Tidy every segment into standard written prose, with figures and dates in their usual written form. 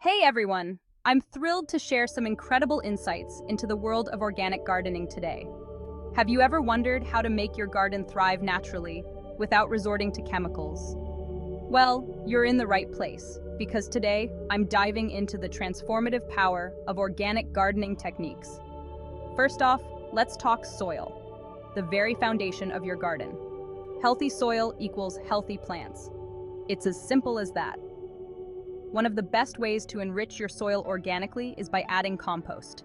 Hey everyone! I'm thrilled to share some incredible insights into the world of organic gardening today. Have you ever wondered how to make your garden thrive naturally without resorting to chemicals? Well, you're in the right place, because today I'm diving into the transformative power of organic gardening techniques. First off, let's talk soil, the very foundation of your garden. Healthy soil equals healthy plants. It's as simple as that. One of the best ways to enrich your soil organically is by adding compost.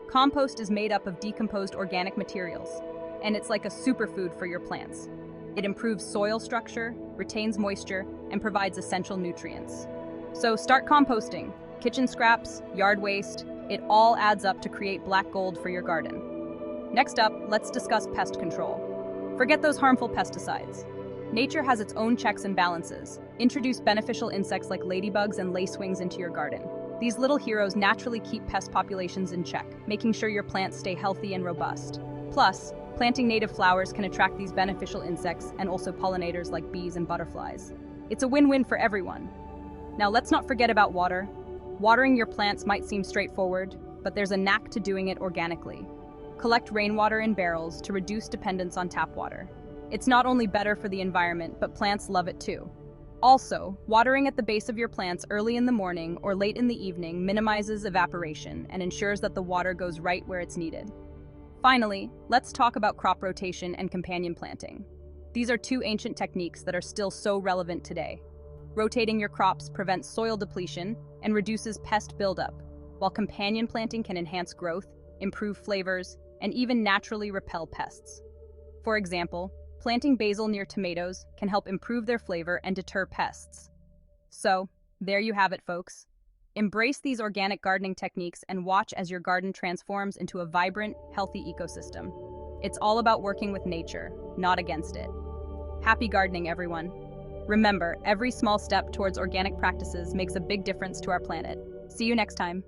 Compost is made up of decomposed organic materials, and it's like a superfood for your plants. It improves soil structure, retains moisture, and provides essential nutrients. So start composting. Kitchen scraps, yard waste, it all adds up to create black gold for your garden. Next up, let's discuss pest control. Forget those harmful pesticides. Nature has its own checks and balances. Introduce beneficial insects like ladybugs and lacewings into your garden. These little heroes naturally keep pest populations in check, making sure your plants stay healthy and robust. Plus, planting native flowers can attract these beneficial insects and also pollinators like bees and butterflies. It's a win-win for everyone. Now let's not forget about water. Watering your plants might seem straightforward, but there's a knack to doing it organically. Collect rainwater in barrels to reduce dependence on tap water. It's not only better for the environment, but plants love it too. Also, watering at the base of your plants early in the morning or late in the evening minimizes evaporation and ensures that the water goes right where it's needed. Finally, let's talk about crop rotation and companion planting. These are two ancient techniques that are still so relevant today. Rotating your crops prevents soil depletion and reduces pest buildup, while companion planting can enhance growth, improve flavors, and even naturally repel pests. For example, planting basil near tomatoes can help improve their flavor and deter pests. So, there you have it, folks. Embrace these organic gardening techniques and watch as your garden transforms into a vibrant, healthy ecosystem. It's all about working with nature, not against it. Happy gardening, everyone. Remember, every small step towards organic practices makes a big difference to our planet. See you next time.